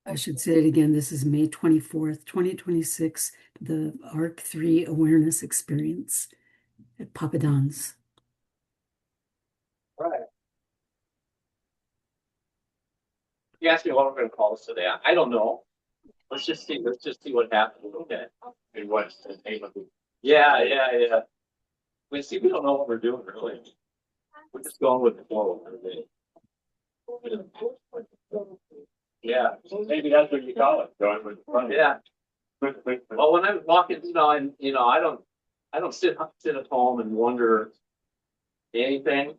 I should say it again. This is May 24th, 2026, the ARC 3 Awareness Experience at Papadon's. Right. You asked me what we're going to call this today. I don't know. Let's just see. Let's just see what happens. Okay. And what's the name of it? Yeah. We don't know what we're doing really. We're just going with the flow. Yeah. Maybe that's what you call it. Going with the flow. Yeah. Well, when I'm walking, I don't sit at home and wonder anything.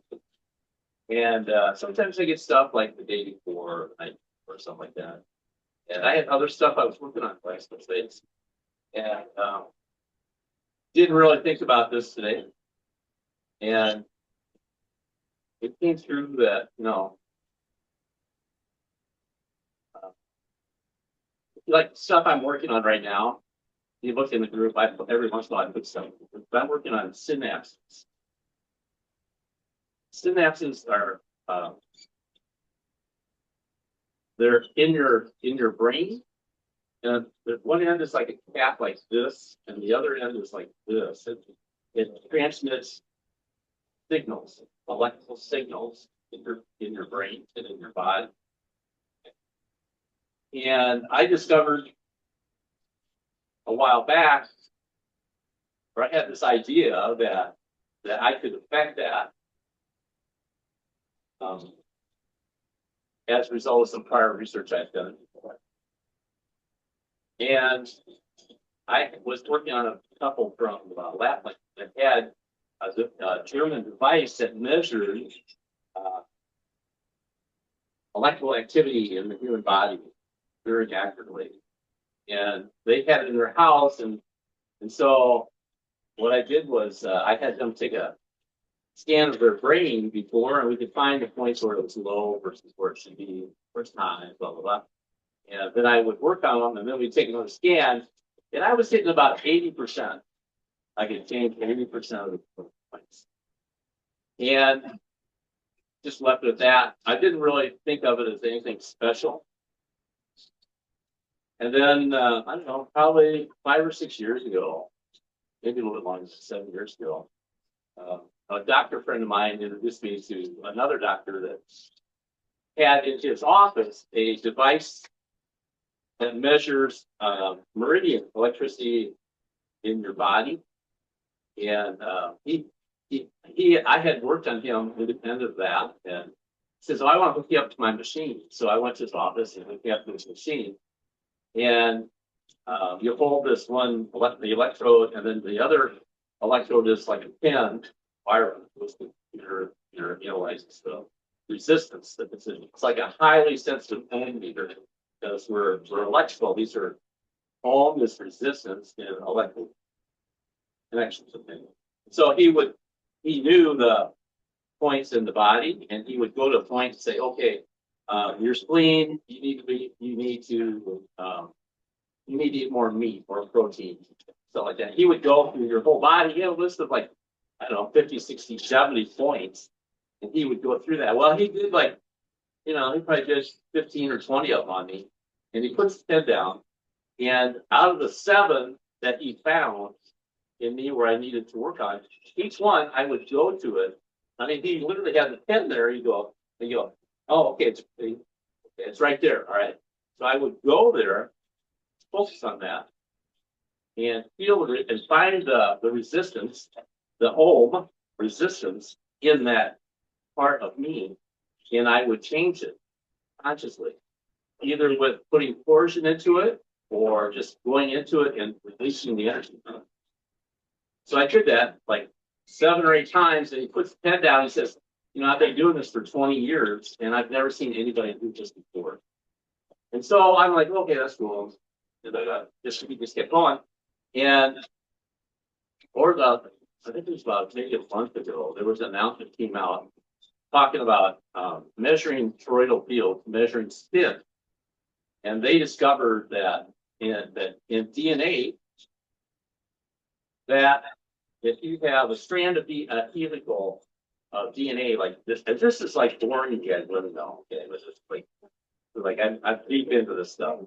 And sometimes I get stuff like the day before, or the night before, or something like that. And I had other stuff I was working on last couple days, and didn't really think about this today. And it came through that, like stuff I'm working on right now. You look in the group, every once in a while I put stuff. But I'm working on synapses. Synapses are they're in your brain, and the one end is like a cap like this, and the other end is like this. It transmits signals, electrical signals in your brain and in your body. And I discovered a while back, or I had this idea that I could affect that as a result of some prior research I've done. And I was working on a couple from Lapland that had a German device that measured electrical activity in the human body very accurately. And they had it in their house, and so what I did was I had them take a scan of their brain before, and we could find the points where it was low versus where it should be, first time, blah, blah, blah. And then I would work on them, and then we'd take another scan, and I was hitting about 80%. I could change 80% of the points. And just left it at that. I didn't really think of it as anything special. And then, I don't know, probably 5 or 6 years ago, maybe a little bit longer, 7 years ago, a doctor friend of mine introduced me to another doctor that had in his office a device that measures meridian electricity in your body. And I had worked on him independent of that, and he says, "Oh, I want to hook you up to my machine." So I went to his office and hooked me up to his machine. And you hold this one, the electrode, and then the other electrode is like a pin wire goes to your analyzes the resistance. It's like a highly sensitive ohm meter because we're electrical. These are ohm is resistance in electrical connections. So he knew the points in the body, and he would go to a point and say, "Okay, your spleen, you need to eat more meat or protein," stuff like that. He would go through your whole body. He had a list of like, I don't know, 50, 60, 70 points, and he would go through that. Well, he did he probably did 15 or 20 of them on me, and he puts the pen down, and out of the 7 that he found in me where I needed to work on, each one I would go to it. I mean, he literally had the pen there. You go, "Oh, okay, it's right there. All right." So I would go there, focus on that, and feel and find the resistance, the ohm resistance in that part of me, and I would change it consciously, either with putting torsion into it or just going into it and releasing the energy. So I did that like 7 or 8 times, and he puts the pen down. He says, "I've been doing this for 20 years, and I've never seen anybody do this before." And so I'm like, "Okay, that's cool." And we just kept going. And I think it was about maybe a month ago, there was an announcement came out talking about measuring toroidal field, measuring spin. And they discovered that in DNA, that if you have a strand of helical DNA like this, and this is like boring, you guys let me know. Okay, this is like Like I'm deep into this stuff,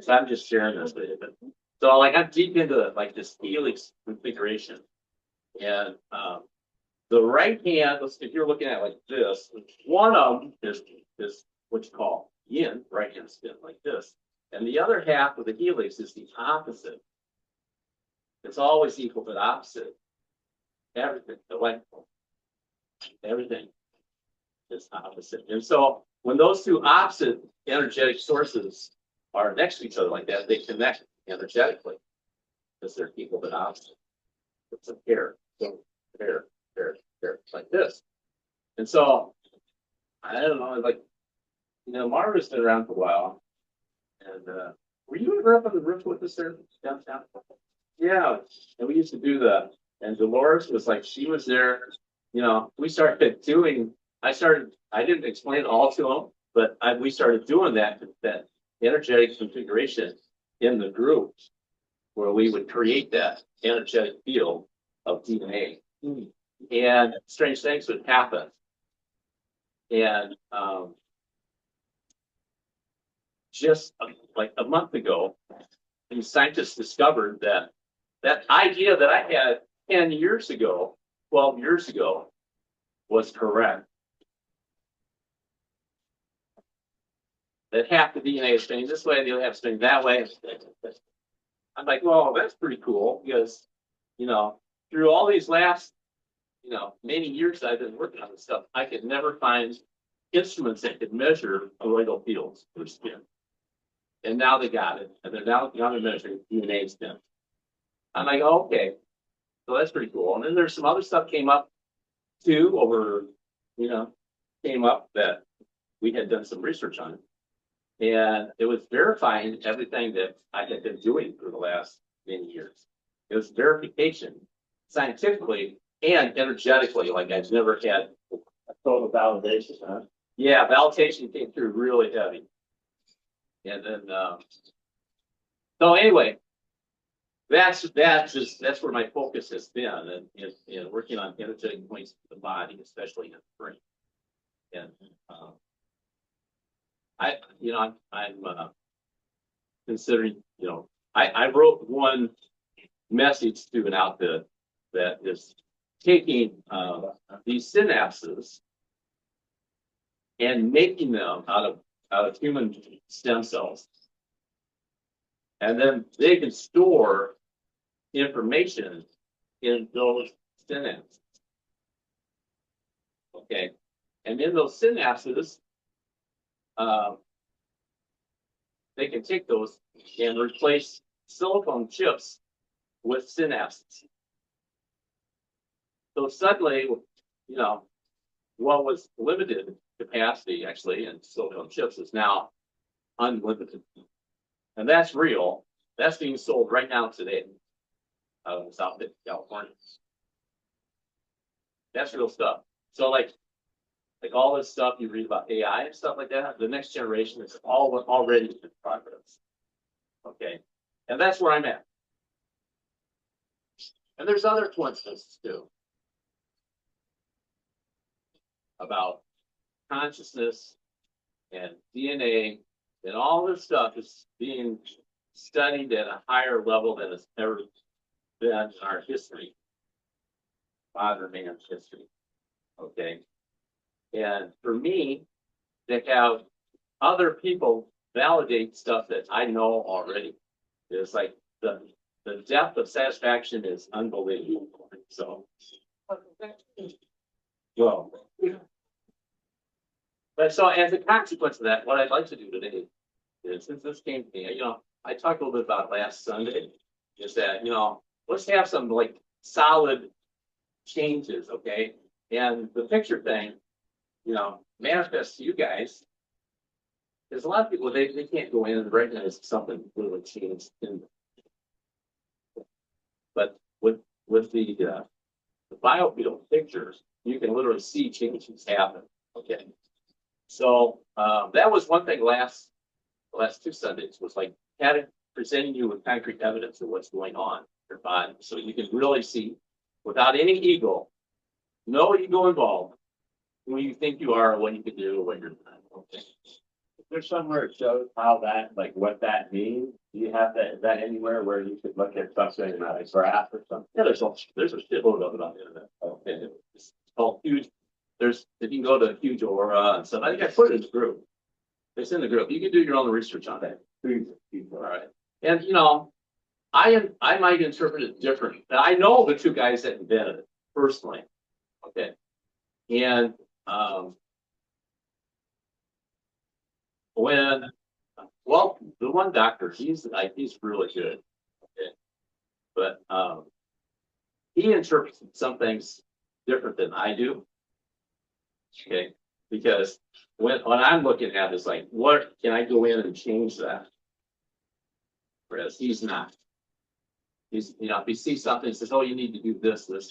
so I'm just sharing this with you. But, so like I'm deep into like this helix configuration, and the right hand. If you're looking at it like this, one of them is what you call yin, right hand spin, like this, and the other half of the helix is the opposite. It's always equal but opposite. Everything, everything is opposite, and so when those two opposite energetic sources are next to each other like that, they connect energetically because they're equal but opposite. It's a pair, so pair, like this. And so I don't know, like Marva's been around for a while, and were you ever up on the roof with us there downtown? Yeah, and we used to do and Dolores was like, she was there. We started doing. I didn't explain it all to them, but we started doing that energetic configuration in the group where we would create that energetic field of DNA. And strange things would happen. And just like a month ago, these scientists discovered that idea that I had 10 years ago, 12 years ago, was correct. That half the DNA is spinning this way, the other half is spinning that way. I'm like, well, that's pretty cool because, through all these last, many years I've been working on this stuff, I could never find instruments that could measure toroidal fields for spin. And now they got it, and they're now measuring DNA spin. I'm like, oh, okay, so that's pretty cool. And then there's some other stuff came up too came up that we had done some research on. And it was verifying everything that I had been doing for the last many years. It was verification scientifically and energetically, like I've never had a total validation. Huh? Yeah, validation came through really heavy. And then, so anyway, that's where my focus has been, and in working on energetic points of the body, especially in the brain. And I'm considering, I wrote one message to an outfit that is taking these synapses and making them out of human stem cells, and then they can store information in those synapses. Okay, and in those synapses, they can take those and replace silicone chips with synapses. So suddenly, what was limited capacity actually in silicone chips is now unlimited. And that's real. That's being sold right now today out of South California. That's real stuff. So like all this stuff you read about AI and stuff like that, the next generation is all already in progress. Okay. And that's where I'm at. And there's other coincidences too about consciousness and DNA, and all this stuff is being studied at a higher level than it's ever been in our history, modern man's history. Okay. And for me, to have other people validate stuff that I know already is like the depth of satisfaction is unbelievable. So, well, but so as a consequence of that, what I'd like to do today is, since this came to me, I talked a little bit about last Sunday, is that, let's have some like solid changes, okay? And the picture thing, manifests to you guys. There's a lot of people, they can't go in and recognize something really changed in them. But with the biofield pictures, you can literally see changes happen. Okay. So that was one thing the last 2 Sundays was like presenting you with concrete evidence of what's going on in your body. So you can really see without any ego, no ego involved, who you think you are, what you can do, what you're not. Okay. there's somewhere it shows how that, like what that means? Do you have that, is that anywhere where you could look at something like a graph or something? Yeah, there's a shitload of it on the internet. Okay, it's called huge. If you can go to huge aura and stuff. I think I put it in the group. It's in the group. You can do your own research on that. All right. And I might interpret it differently. I know the two guys that invented it personally. Okay. And the one doctor, he's really good. Okay. But he interprets some things different than I do. Okay. Because when I'm looking at it, it's like, what can I go in and change that? Whereas he's not. He's, if he sees something, he says, oh, you need to do this. The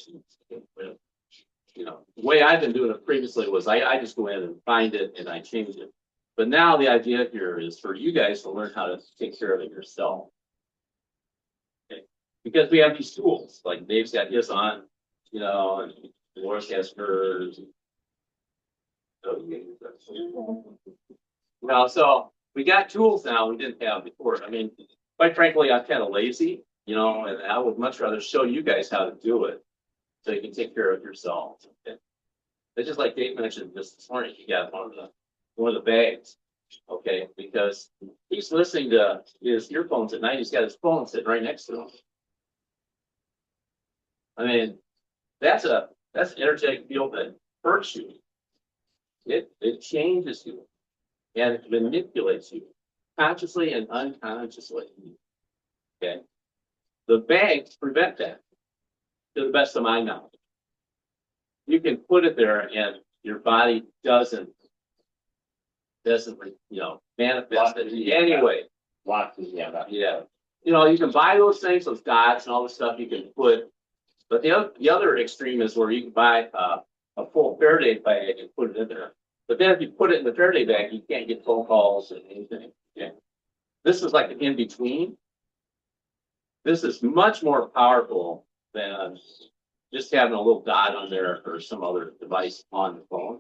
way I've been doing it previously was I just go in and find it and I change it. But now the idea here is for you guys to learn how to take care of it yourself. Okay. Because we have these tools, like Dave's got his on, and Laura's has hers. So we got tools now we didn't have before. I mean, quite frankly, I'm kind of lazy, and I would much rather show you guys how to do it so you can take care of yourselves. Okay? It's just like Dave mentioned this morning, he got one of the bags, okay, because he's listening to his earphones at night. He's got his phone sitting right next to him. I mean, that's an energetic field that hurts you. It changes you, and it manipulates you, consciously and unconsciously. Okay, the bags prevent that, to the best of my knowledge. You can put it there, and your body doesn't manifest it in any way. Yeah. You can buy those things, those dots and all the stuff you can put. But the other extreme is where you can buy a full Faraday bag and put it in there. But then if you put it in the Faraday bag, you can't get phone calls and anything. Okay. This is like an in-between. This is much more powerful than just having a little dot on there or some other device on the phone.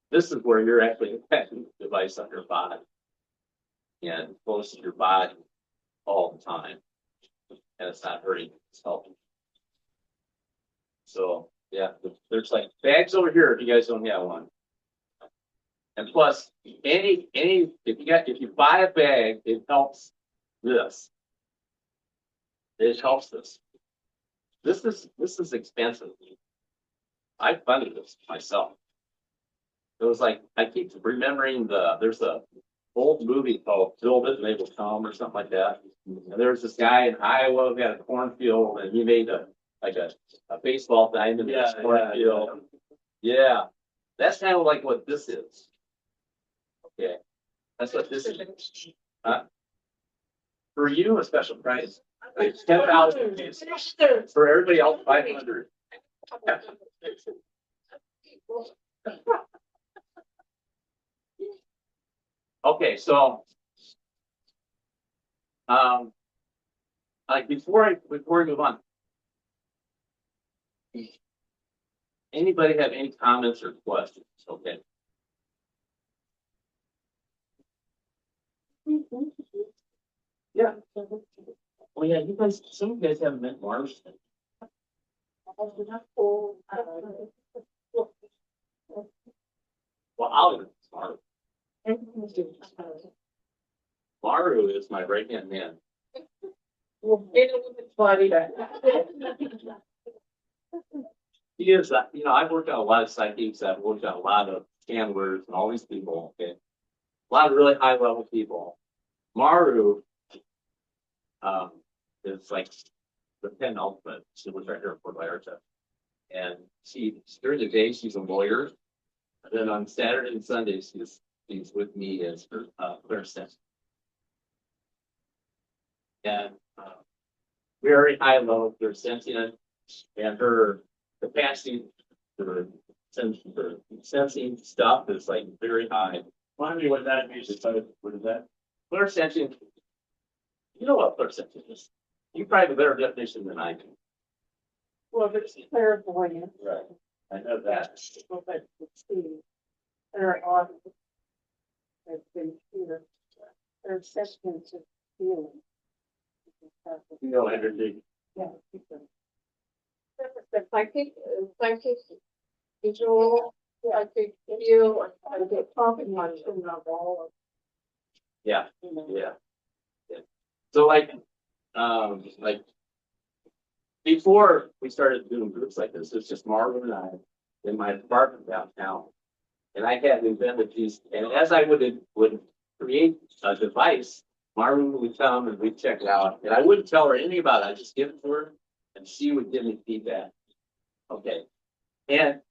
This is where you're actually affecting the device on your body and close to your body all the time. And it's not hurting, it's helping. So yeah, there's like bags over here if you guys don't have one. And plus, if you buy a bag, it helps this. It helps this. This is expensive. I funded this myself. It was like I keep remembering there's a old movie called Build It and They Will Come or something like that. And there was this guy in Iowa who had a cornfield and he made a baseball diamond in his cornfield. Yeah. That's kind of like what this is. Okay. That's what this is. For you, a special price. It's 10,000. For everybody else, 500. Okay, so before we move on, anybody have any comments or questions? Okay. Yeah. Oh yeah, some of you guys haven't met Mars. Well, I'll even start. Maru is my right hand man. He is, I've worked on a lot of psychics. I've worked on a lot of handlers and all these people. Okay, a lot of really high level people. Maru is like the penultimate. She was right here in Fort Vallarta, and during the day she's a lawyer, and then on Saturday and Sundays she's with me as her clairsentient. And very high level clairsentient, and her capacity for sensing stuff is like very high. Remind me what that means. What is that? Clairsentient. You know what clairsentient is? You probably have a better definition than I do. Well, it's clairvoyant. Right. I know that. They're on. has been here. Their acceptance of feeling. Feel energy. Yeah. The psychic, visual, psychic feel, I get talking much in the wall. Yeah, You know. yeah. So like before we started doing groups like this, it's just Marvin and I in my apartment downtown. And I had invented these, and as I would create a device, Marvin would come and we'd check it out. And I wouldn't tell her anything about it. I'd just give it to her and she would give me feedback. Okay. And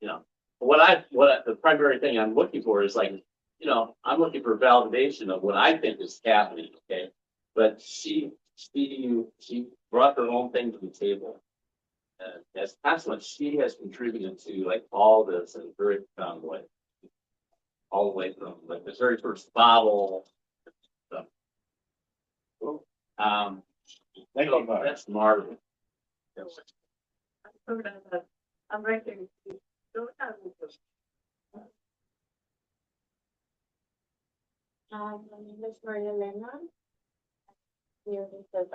you know, the primary thing I'm looking for is like, you know, I'm looking for validation of what I think is happening. Okay. But she brought her own thing to the table. And that's what she has contributed to like all this in a very profound way. All the way from like the very first bottle. So, Thank you, Mark. that's Marvin. I'm right there. Don't have this. My name is Maria Elena. Here is the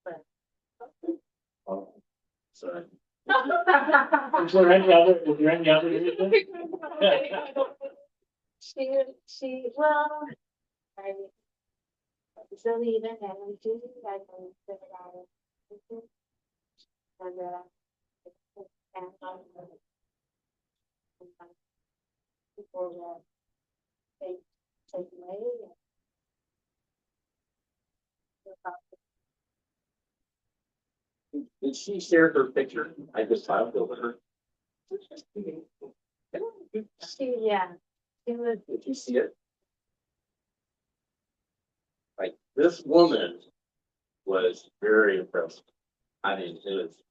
friend. Oh. Sorry. Is there any other reason? Well, I believe in energy, I can figure out it. And people take away. Did she share her picture? I just filed over her. Yeah, Did you see it? Like this woman was very impressive. I mean,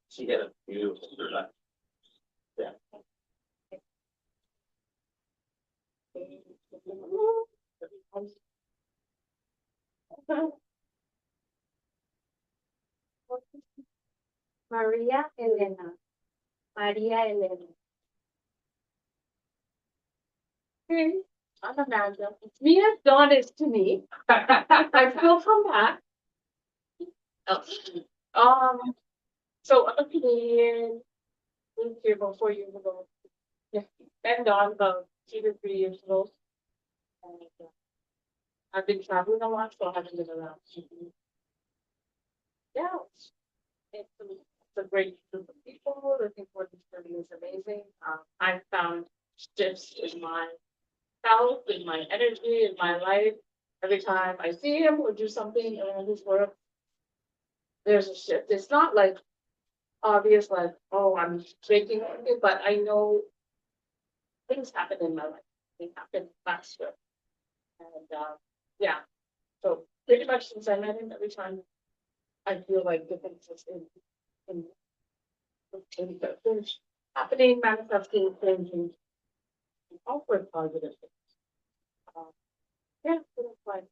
she had a beautiful life. Yeah. Maria Elena. Maria Elena. I'm Amanda. Mia Dawn is to me. I feel come back. So I'm a Canadian. Moved here about 4 years ago. Yeah, and Dawn about 2 to 3 years ago. And, I've been traveling a lot, so I haven't been around. Yeah, it's a great group of people. Looking forward to this journey is amazing. I found shifts in my health, in my energy, in my life. Every time I see him or do something around his work, there's a shift. It's not like obvious, like, oh, I'm breaking it, but I know things happen in my life. They happen faster. And yeah. So pretty much since I met him, every time I feel like differences in things happening, manifesting, changing, all for positive things. Yeah, so that's why.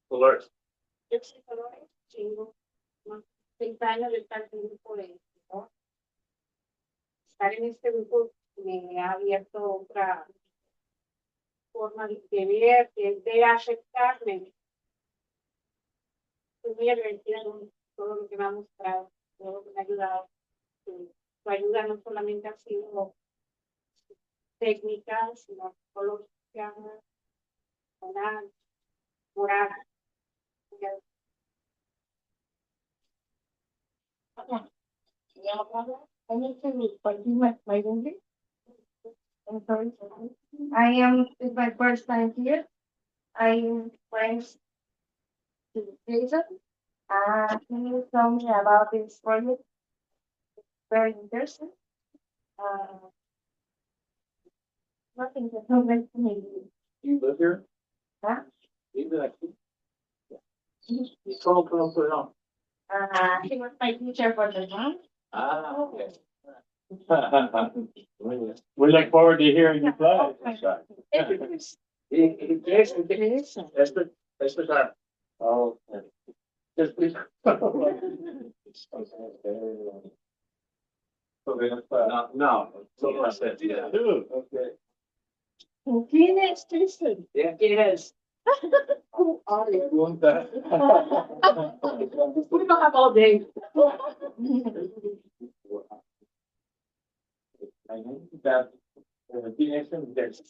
Dolores. It's chingo. Años de estar en un grupo ¿no? Estar en este grupo me ha abierto otra forma de ver, de aceptarme. Es muy agradecida con todo lo que me ha mostrado, todo lo que me ha ayudado. Su ayuda no solamente ha sido técnica, sino psicológica, moral. I need to do my English. I'm sorry. It's my first time here. I'm friends to Jason. Can you tell me about this project? Very interesting. Nothing that no to me. You live here? Huh? You live here? You told her put it on. He was my teacher for the month. Ah, okay. We look forward to hearing you play. Jason, that's the time. Oh. Just please. No, so I said, yeah. Okay. ¿Quién es Jason? Yeah, it is. Who are you? Pregunta. We don't have all day. I know that definition there's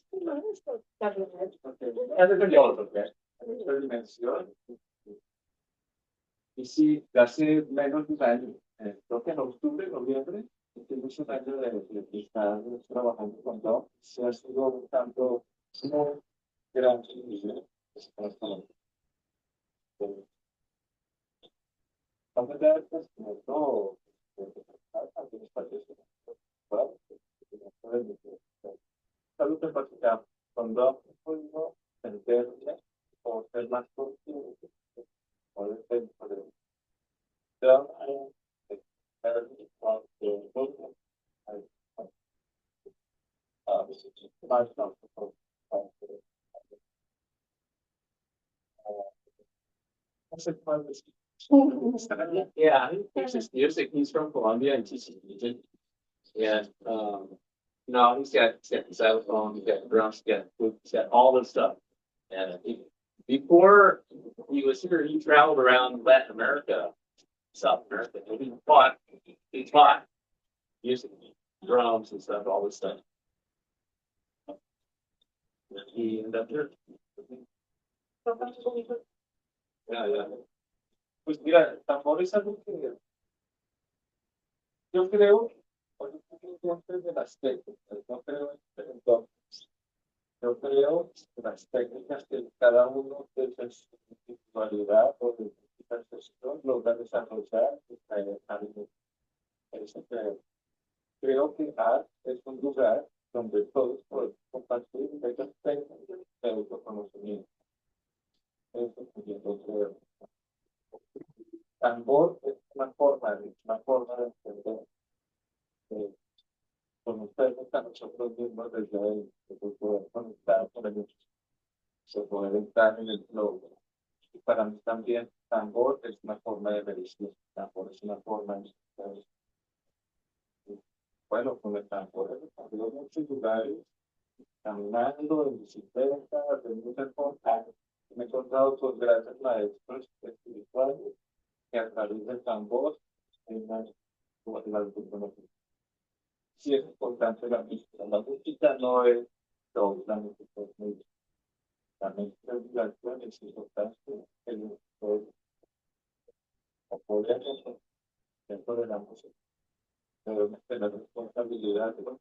Okay. everybody else, okay? Every mención. Y sí, hace menos de un año, creo que en octubre, noviembre, tuvimos un año de estar trabajando con Doc. Se ha sido un tanto muy grande y vamos a ver, pues, como todo, algunos países, salud en particular, con Doc, pues, no, entenderme o ser más consciente, poder ser, poder Doc, Yeah, he teaches music. He's from Colombia and teaches music. And no, he's got the xylophone, he's got drums, he's got flute, he's got all this stuff. And before he was here, he traveled around Latin America, South America, and he taught music, drums and stuff, all this stuff. And he ended up here. Yeah. Pues mira, tambor es algo que yo creo, o yo creo que de las técnicas, no creo en todo. Yo creo en las técnicas que cada uno de su individualidad o de su percepción logra desarrollar y traer algo. Eso creo que Arks es un lugar donde todos podemos compartir esas técnicas de autoconocimiento. Eso es lo que yo creo. Tambor es una forma de entender conocernos a nosotros mismos desde ahí, de poder conectar con ellos, de poder entrar en el flow. Y para mí también, tambor es una forma de medicina, tambor es una forma de, bueno, con el tambor he recorrido muchos lugares, caminando, en bicicleta, de muchas formas. Me he encontrado con grandes maestros espirituales que a través del tambor en las sí es importante la música. La música no es todo, la música es muy la mezcla es importante el poder dentro de la música. Pero la responsabilidad de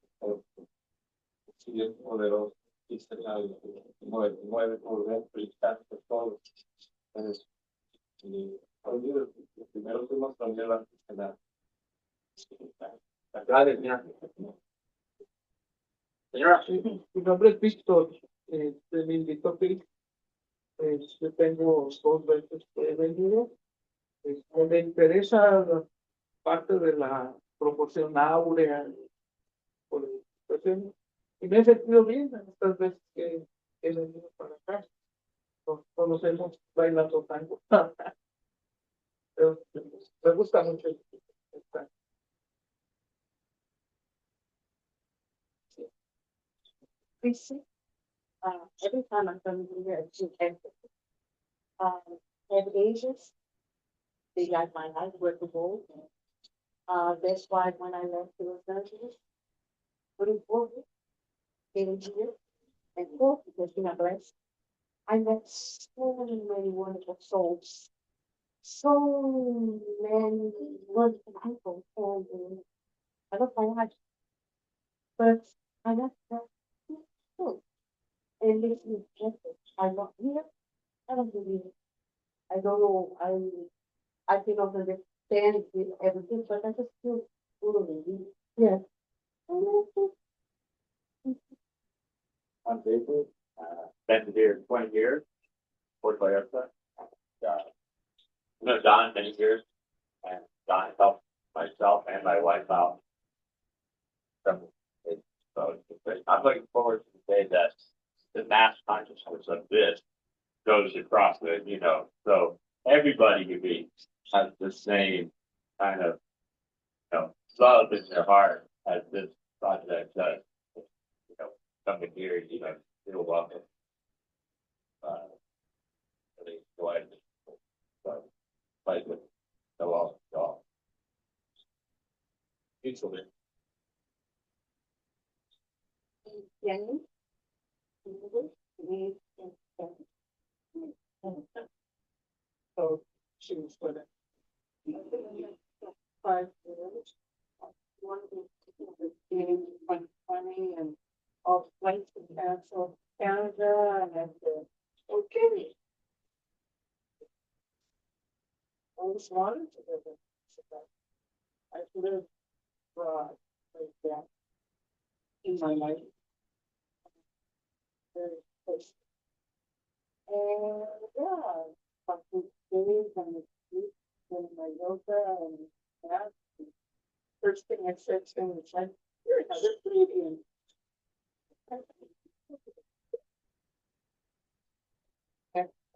si es poderoso y se la mueve por dentro y canta todo. Entonces, oye, lo primero que hemos aprendido antes que nada. Acá de señora, Mi nombre es Víctor, me invitó Phil. Yo tengo 2 veces que he venido. Me interesa la parte de la proporción áurea por la situación, y me he sentido bien estas veces que he venido para acá. Nos conocemos bailando tango. Pero me gusta mucho esta. Every time I'm coming here, I do everything. Have ages. They got my life workable. That's why when I left Los Angeles, 44, came here, and 4 because been a blessed. I met so many wonderful souls. So many wonderful people, and I love my life. But I left that too. And this is just it. I'm not here. I don't believe it. I don't know. I cannot understand everything, but I just feel totally. Yeah. I'm David, been here 20 years, worked by Arks. you know Don many years, and Don helped myself and my wife out. So I'm looking forward to the day that the mass consciousness of this goes across so everybody can be has the same kind of love in their heart as this project does. You know, coming here, you know, you're welcome. Really enjoy it. So, fight with the law, y'all. Mutually. Jenny? So she was with it. 5 years. One was being 2020 and all flights were canceled. Canada and then okay. I always wanted to live in Mexico. I've lived abroad like that in my life. Very close. And yeah, fucking days and the sleep and my yoga and that. First thing I said to him was like, "You're another Canadian."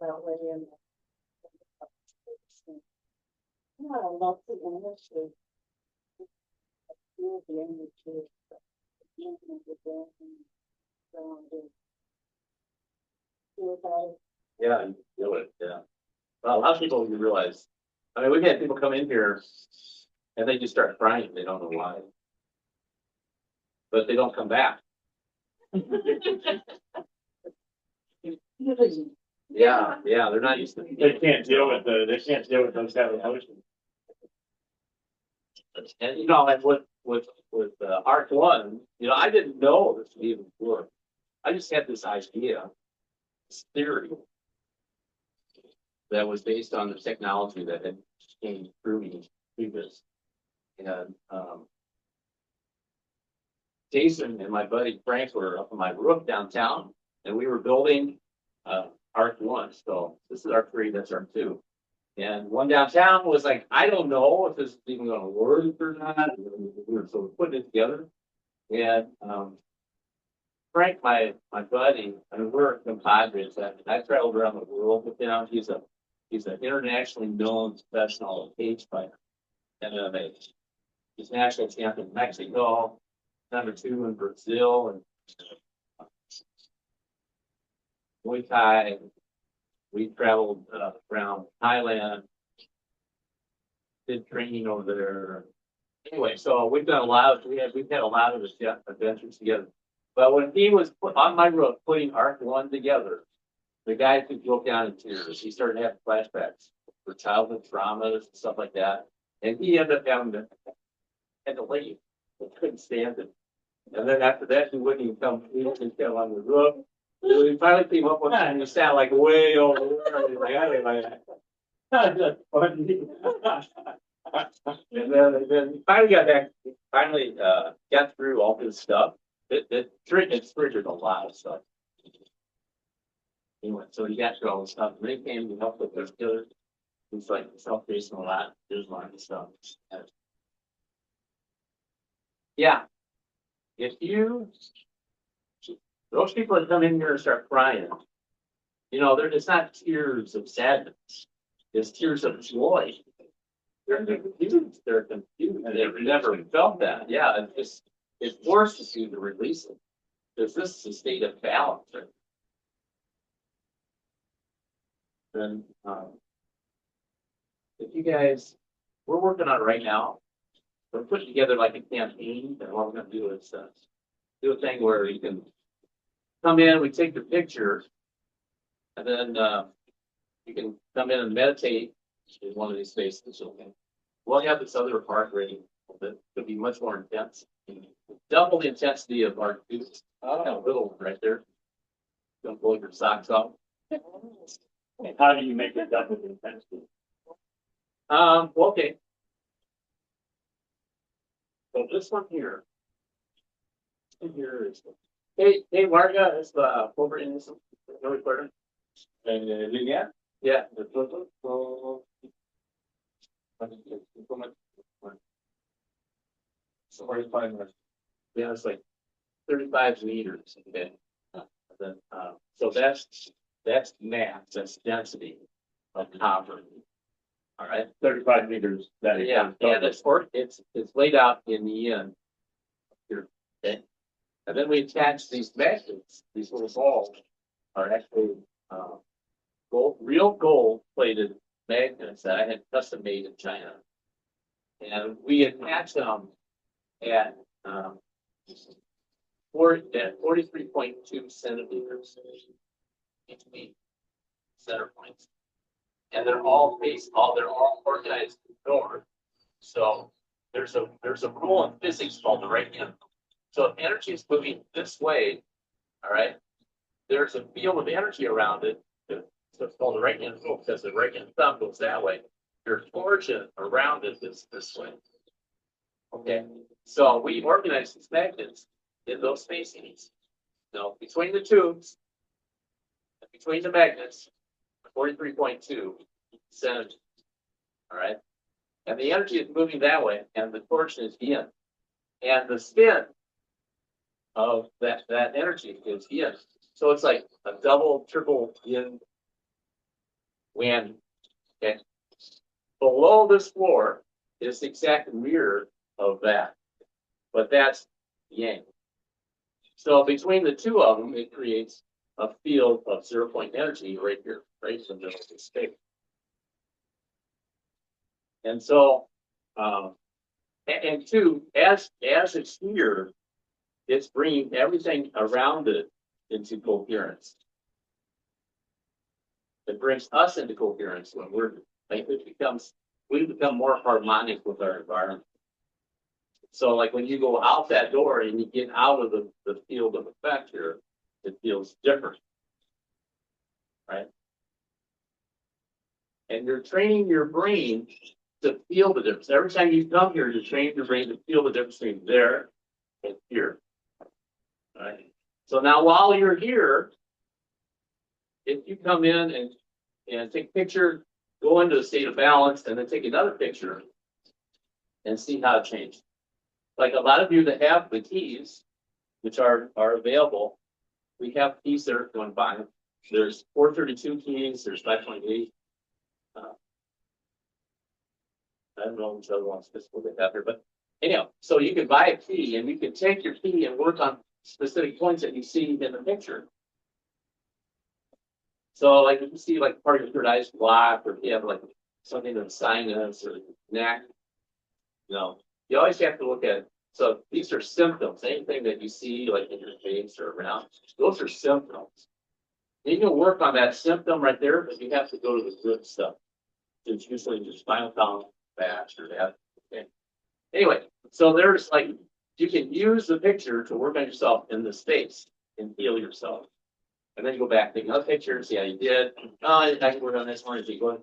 That way and yeah, I love the English. I feel the English. Yeah, you feel it, yeah. Well, a lot of people you realize, I mean, we've had people come in here and they just start crying, they don't know why. But they don't come back. Yeah, yeah, they're not used to it. They can't deal with those kind of emotions. And you know, like with Ark 1, you know, I didn't know this would even work. I just had this idea, this theory that was based on the technology that had came through me previous. And Jason and my buddy Frank were up on my roof downtown, and we were building Ark 1. So this is Ark 3, that's Ark 2. And one downtown was like, I don't know if this is even going to work or not. So we're putting it together. And Frank, my buddy, I mean, we're compadres. I traveled around the world with him. He's an internationally known professional cage fighter, MMA. He's national champion in Mexico, #2 in Brazil, and Muay Thai. We traveled around Thailand, did training over there. Anyway, so we've had a lot of adventures together. But when he was on my roof putting Ark 1 together, the guy who broke down in tears. He started having flashbacks for childhood traumas and stuff like that. And he ended up had to leave. He couldn't stand it. And then after that, he wouldn't even come. He wouldn't come on the roof. We finally came up with that, and he sat like way over there. He's like, I don't and then he finally got back. Finally got through all his stuff. It's triggered a lot of stuff. Anyway, so he got through all the stuff. And then he came to help with those killers. He's like self-facing a lot. There's a lot of stuff. Yeah. If those people that come in here and start crying, you know, it's not tears of sadness. It's tears of joy. They're confused. They've never felt that. Yeah, it forces you to release it. Because this is a state of balance. Then, if you guys, we're working on it right now. We're putting together like a campaign, and what we're going to do is do a thing where you can come in, we take the picture, and then you can come in and meditate in one of these spaces. Okay. We'll have this other part ready that could be much more intense. Double the intensity of our boots. A little one right there. Don't blow your socks off. How do you make it double the intensity? Okay. So this one here. Here is hey Marga is over in this recording. Linear? Yeah. So where's fine? Yeah, it's like 35 meters. Okay. Then, so that's mass, that's density of copper. All right. 35 meters. That is. Yeah, and it's laid out in the end here. Okay. And then we attach these magnets, these little balls are actually real gold plated magnets that I had custom made in China. And we attach them at 43.2 centimeters between center points. And they're all organized north. So there's a rule in physics called the right hand. So if energy is moving this way, all right, there's a field of energy around it. So it's called the right hand rule because the right hand thumb goes that way. Your torsion around it is this way. Okay, so we organize these magnets in those spacings. Now between the tubes, between the magnets, 43.2 centimeters. All right. And the energy is moving that way, and the torsion is in. And the spin of that energy is in. So it's like a double, triple in whammy. Okay. Below this floor is the exact mirror of that. But that's yang. So between the two of them, it creates a field of 0 point energy right here, right in the middle of the space. And so, and two, as it's here, it's bringing everything around it into coherence. It brings us into coherence when we become more harmonic with our environment. So like when you go out that door and you get out of the field of effect here, it feels different, right? And you're training your brain to feel the difference. Every time you come here, you train your brain to feel the difference between there and here. All right. So now while you're here, if you come in and take a picture, go into a state of balance, and then take another picture and see how it changed. Like a lot of you that have the keys, which are available, we have keys there going by. There's 432 keys, there's 528. I don't know which other ones we'll get after, but anyhow, so you can buy a key and you can take your key and work on specific points that you see in the picture. So like if you see like part of your third eye's blocked, or if you have like something in sinus or neck, you know, you always have to look at, so these are symptoms. Anything that you see like in your face or around, those are symptoms. You can work on that symptom right there, but you have to go to the good stuff. It's usually your spinal column, back, or that. Okay. Anyway, so there's like, you can use the picture to work on yourself in the space and heal yourself. And then you go back, take another picture and see how you did. Oh, I can work on this one as you go.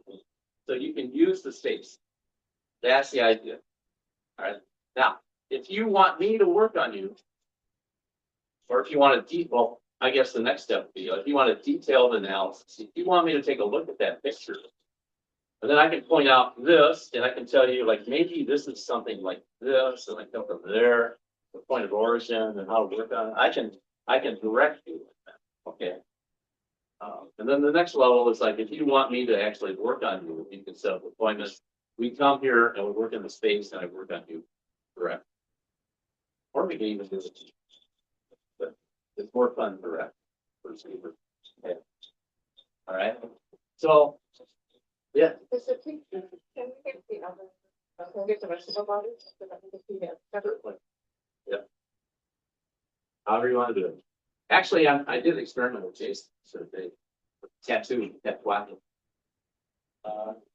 So you can use the space. That's the idea. All right. Now, if you want me to work on you, or if you want to well, I guess the next step would be, if you want a detailed analysis, if you want me to take a look at that picture, and then I can point out this, and I can tell you, like, maybe this is something like this, and I come from there, the point of origin, and how to work on it. I can direct you with that. Okay. And then the next level is like, if you want me to actually work on you, you can set up appointments. We come here and we work in the space, and I work on you. Correct. Or we can even do it. But it's more fun direct. Okay. All right. So, yeah. Is it, can we get the other, can we get the rest of the body so that we can see it separately? Yeah. However you want to do it. Actually, I did experiment with Jason. So they tattoo.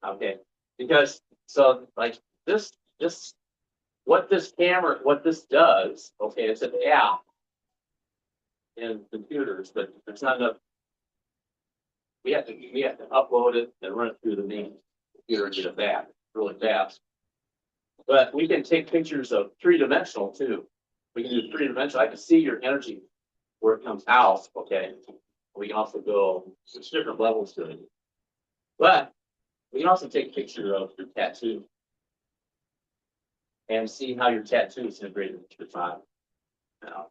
Okay. Because so like this, what this does, okay, it's an app in computers, but there's not enough. We have to upload it and run it through the main computer and get it back really fast. But we can take pictures of three-dimensional too. We can do three-dimensional. I can see your energy where it comes out. Okay. We can also go, there's different levels to it. But we can also take a picture of your tattoo and see how your tattoo is integrated into your body. Now,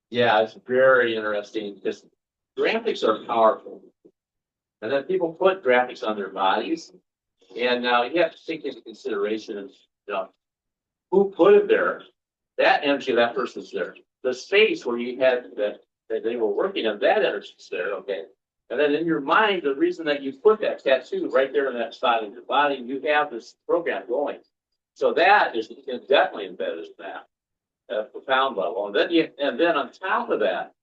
yeah, it's very interesting because graphics are powerful. And then people put graphics on their bodies And now you have to take into consideration, who put it there, that energy of that person's there. The space where you had that they were working on, that energy's there, okay? And then in your mind, the reason that you put that tattoo right there in that spot in your body, you have this program going. So that is definitely embedded in that at a profound level. And then on top of that,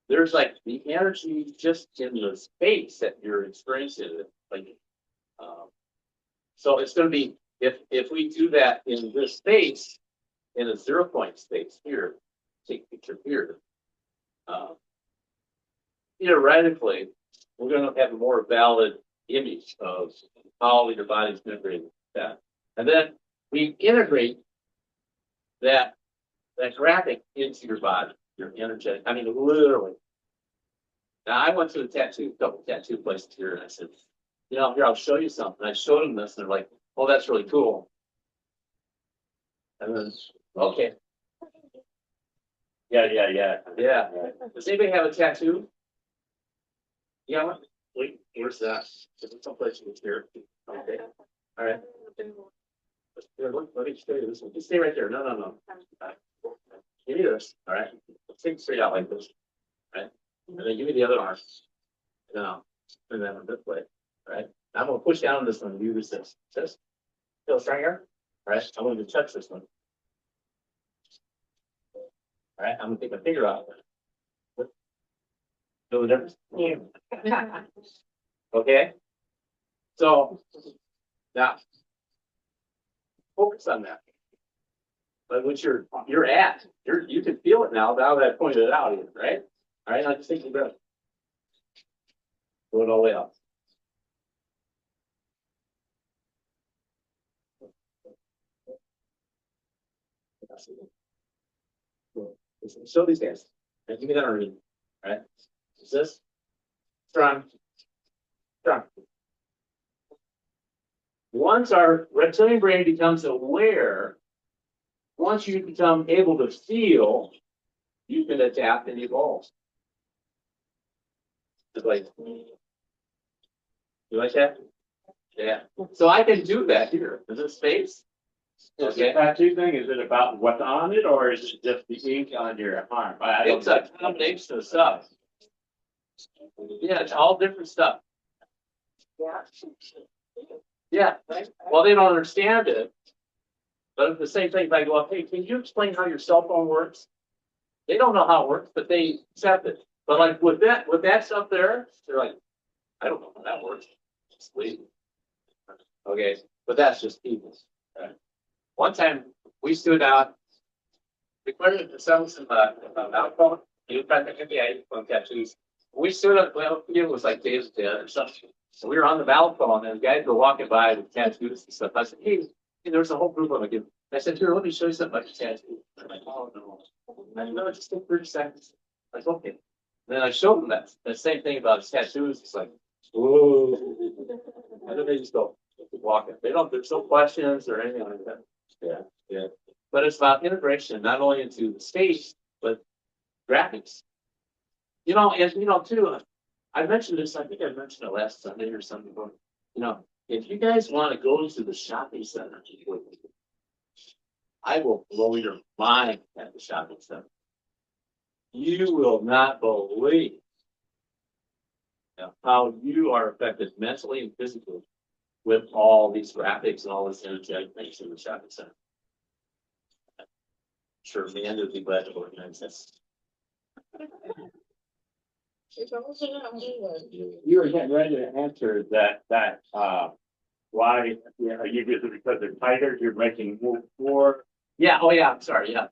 there's like the energy just in the space that you're experiencing. Like, so it's going to be, if we do that in this space, in a 0 point space here, take a picture here, theoretically, we're going to have a more valid image of how your body's integrating that. And then we integrate that graphic into your body, your energetic. I mean, literally. Now, I went to a couple tattoo places here, and I said, here, I'll show you something. I showed them this, and they're like, oh, that's really cool. And then, okay. Yeah. Does anybody have a tattoo? Yeah, wait, where's that? Is it someplace here? Okay. All right. Here, let me show you this one. Just stay right there. No. Give me this. All right. Let's take it straight out like this. All right. And then give me the other arm. Now, and then this way. All right. Now I'm going to push down on this one and you resist. This. Feel stronger? All right. I'm going to touch this one. All right. I'm going to take my finger out. Feel the difference? Yeah. Okay. So now focus on that. But what you're at, you can feel it now that I pointed it out here, right? All right, now just take a breath. Go it all the way up. Show these guys. And give me that arm. All right. Is this strong? Strong. Once our reptilian brain becomes aware, once you become able to feel, you can adapt and evolve. It's like, you like that? Yeah. So I can do that here. Is this space? Is the tattoo thing, is it about what's on it, or is it just the ink on your arm? It's a combination of stuff. Yeah, it's all different stuff. Yeah. Well, they don't understand it. But it's the same thing if I go up, hey, can you explain how your cell phone works? They don't know how it works, but they accept it. But like with that stuff there, they're like, I don't know how that works. Just leave. Okay, but that's just people. Right? One time we stood out, recorded the songs in the mouthphone. You practically on tattoos. We stood up, well, it was like Dave's Dead or something. So we were on the balcony, and the guys were walking by with tattoos and stuff. I said, hey, there was a whole group of them. I said, here, let me show you something about your tattoo. They're like, oh, no. I know, just take 30 seconds. I said, okay. And then I showed them that same thing about his tattoos. It's like, whoa. And then they just go, keep walking. There's no questions or anything like that. Yeah. But it's about integration, not only into the space, but graphics. And too, I mentioned this, I think I mentioned it last Sunday or something. If you guys want to go to the shopping center, I will blow your mind at the shopping center. You will not believe how you are affected mentally and physically with all these graphics and all this energetic things in the shopping center. Sure, Amanda would be glad to organize this. You were getting ready to answer that why are you just because they're tighter, you're making more. Yeah, oh yeah, I'm sorry, yeah.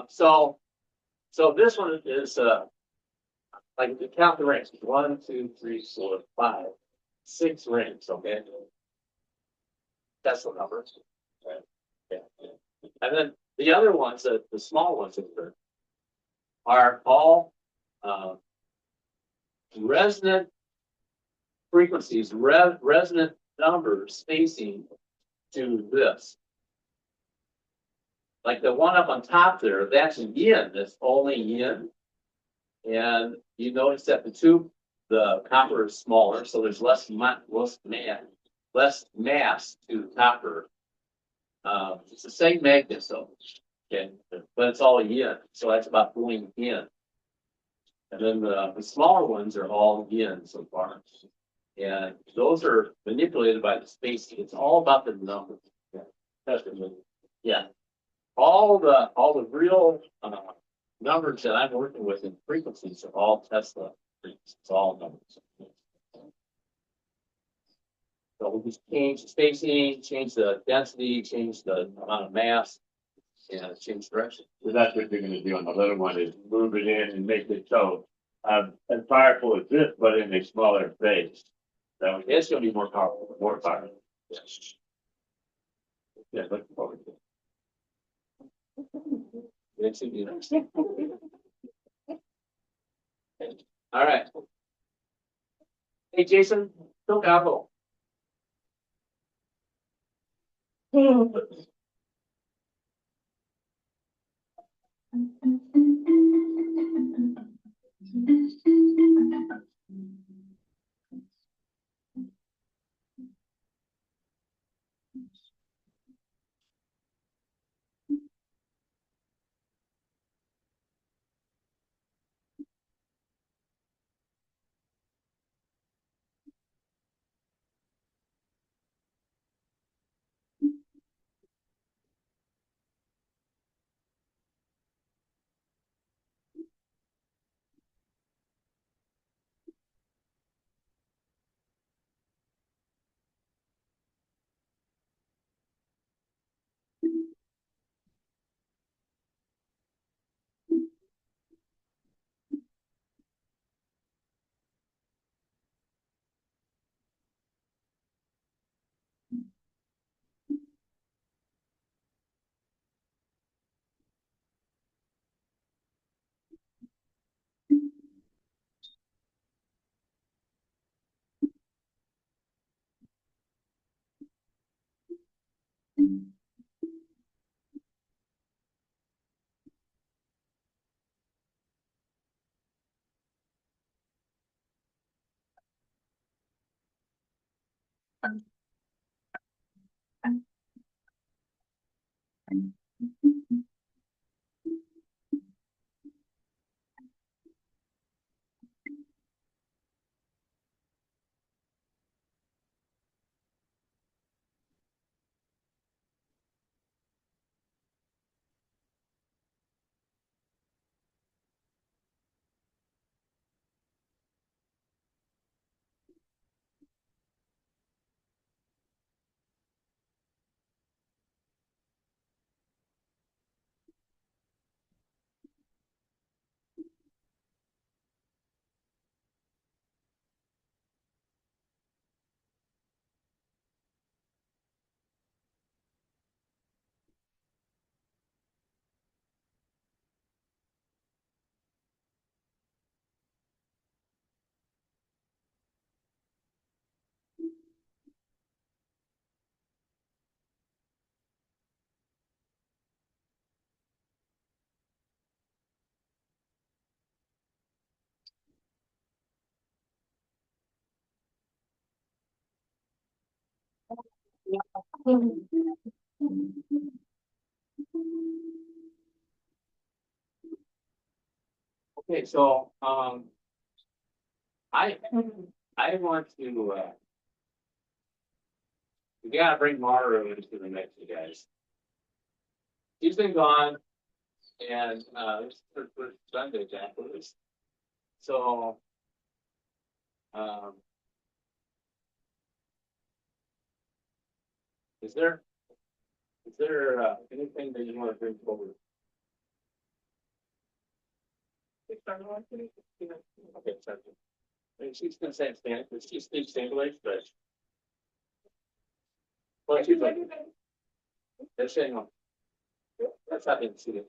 So this one is like you count the rings. 1, 2, 3, 4, 5, 6 rings, okay? That's the number. Right. Yeah. And then the other ones, the small ones are all resonant frequencies, resonant numbers spacing to this. Like the one up on top there, that's yin, that's only yin. And you notice that the copper is smaller, so there's less man. less mass to the copper. It's the same magnet, so, okay, but it's all yin, so that's about going in. And then the smaller ones are all yin so far. And those are manipulated by the spacing. It's all about the numbers. Yeah. All the real numbers that I'm working with in frequencies are all Tesla frequencies. It's all numbers. So we just change the spacing, change the density, change the amount of mass, and change direction. So that's what you're gonna do on the little one, is move it in and make it so, as powerful as this, but in a smaller space. So It's going to be more powerful. more power. Yes. Yeah, looking forward to it. It's in you. All right. Hey, Jason, don't gobble. Okay, so I want to we gotta bring Mara into the mix, you guys. She's been gone, and this is her first Sunday back with us. So is there anything that you want to bring forward? Okay, sorry. I mean, she's gonna say it's Spanish, but she speaks English, but well, she's like, they're saying, oh, that's not being seen.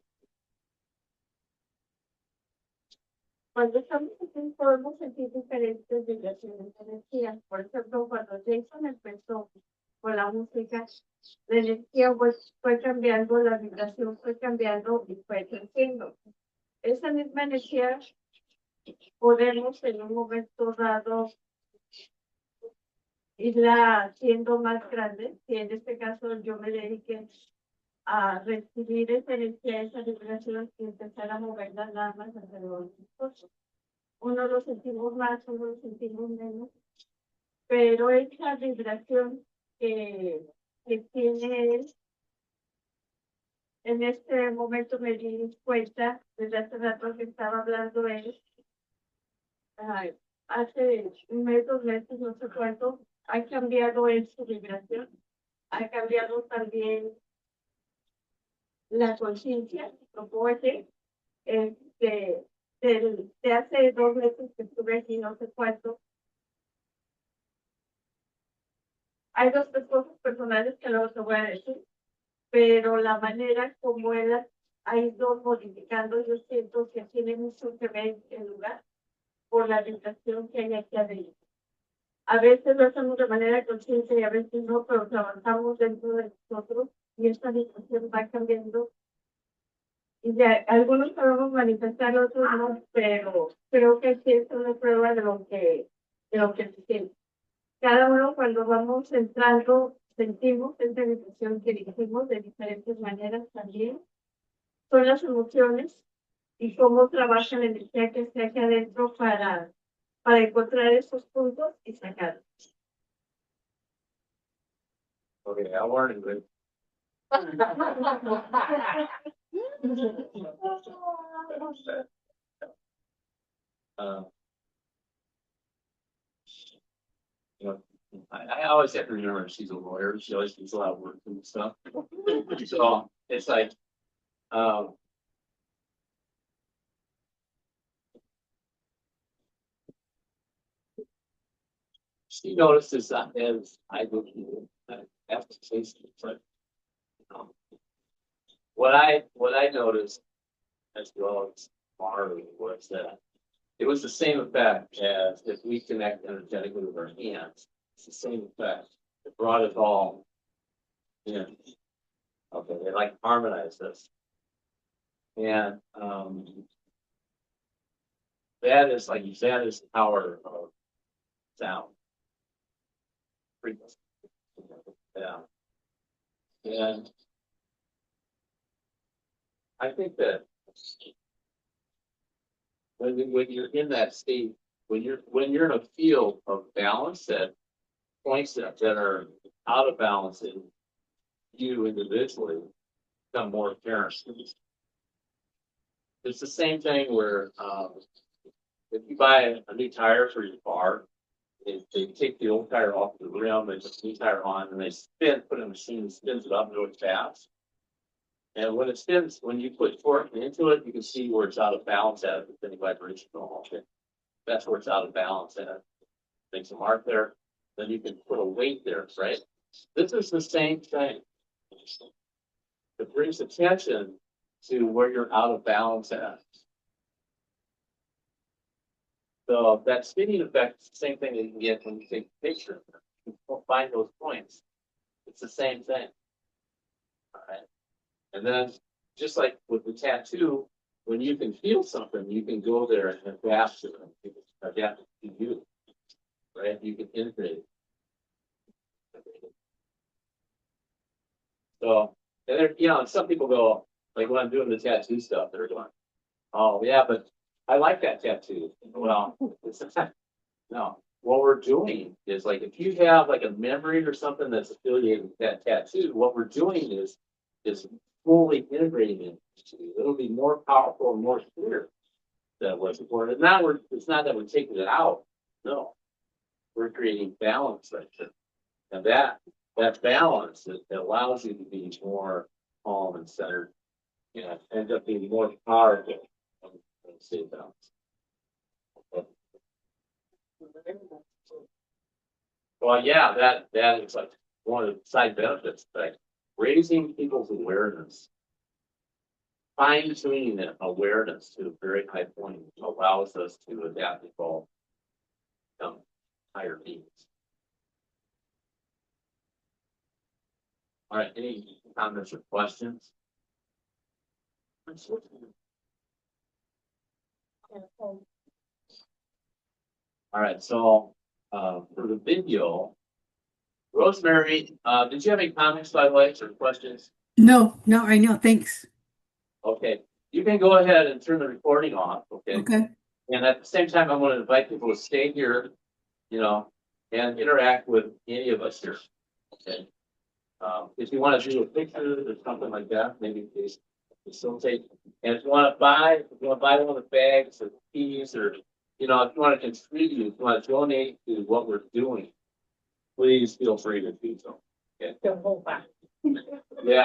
Cuando estamos aquí podemos sentir diferentes vibraciones de energía. Por ejemplo, cuando Jason empezó con la música, la energía fue cambiando, la vibración fue cambiando y fue creciendo. Esa misma energía podemos en un momento dado irla haciendo más grande, si en este caso yo me dediqué a recibir esa energía, esa vibración y empezar a moverla nada más alrededor de nosotros. Uno lo sentimos más, uno lo sentimos menos, pero esa vibración que tiene él, en este momento me di cuenta, desde hace rato que estaba hablando él, hace un mes, 2 meses, no sé cuánto, ha cambiado en su vibración, ha cambiado también la conciencia, propone, de hace 2 meses que estuve aquí, no sé cuánto. Hay dos cosas personales que luego te voy a decir, pero la manera como él ha ido modificando, yo siento que tiene mucho que ver en lugar por la vibración que hay aquí adentro. A veces lo hacemos de manera consciente y a veces no, pero trabajamos dentro de nosotros y esta vibración va cambiando. Y ya, algunos podemos manifestar, otros no, pero creo que sí es una prueba de lo que se siente. Cada uno cuando vamos entrando sentimos esta vibración que dirigimos de diferentes maneras también. Son las emociones y cómo trabaja la energía que está aquí adentro para encontrar esos puntos y sacarlos. Okay, I learned it. Uh, you know, I always have to remember she's a lawyer. She always does a lot of work and stuff. So it's like, she notices that as I go through it, I have to say something. But, what I noticed as well as Marley was that it was the same effect as if we connect energetically with our hands. It's the same effect. It brought it all in. Okay, they like harmonize this. And that is like that is the power of sound. Frequency. Yeah. And I think that when you're in that state, when you're in a field of balance, that points that are out of balance in you individually become more apparent. It's the same thing where if you buy a new tire for your car, they take the old tire off the rim, they put the new tire on, and they put a machine that spins it up really fast. And when it spins, when you put torque into it, you can see where it's out of balance at the spinning vibration. That's where it's out of balance at. Makes a mark there. Then you can put a weight there, right? This is the same thing. It brings attention to where you're out of balance at. So that spinning effect is the same thing that you can get when you take a picture. You find those points. It's the same thing. All right. And then, just like with the tattoo, when you can feel something, you can go there and adapt to it. You can adapt it to you, right? You can integrate it. So, and there, some people go, like when I'm doing the tattoo stuff, they're going, "Oh yeah, but I like that tattoo." Well, no. What we're doing is like if you have like a memory or something that's affiliated with that tattoo, what we're doing is fully integrating it. It'll be more powerful and more clear than it was before. And now it's not that we're taking it out. No, we're creating balance right there. And that balance it allows you to be more calm and centered. End up being more powerful and stay balanced. Well, yeah, that is like one of the side benefits, like raising people's awareness, fine-tuning that awareness to a very high point allows us to adapt and evolve, become higher beings. All right, any comments or questions? All right, so for the video, Rosemary, did you have any comments by the way, or questions? No, not right now. Thanks. Okay, you can go ahead and turn the recording off, okay? Okay. And at the same time, I want to invite people to stay here, and interact with any of us here. Okay. If you want to do a picture or something like that, maybe please facilitate. And if you want to buy one of the bags or keys, or if you want to contribute, if you want to donate to what we're doing, please feel free to do so. Okay. The whole back. Yeah.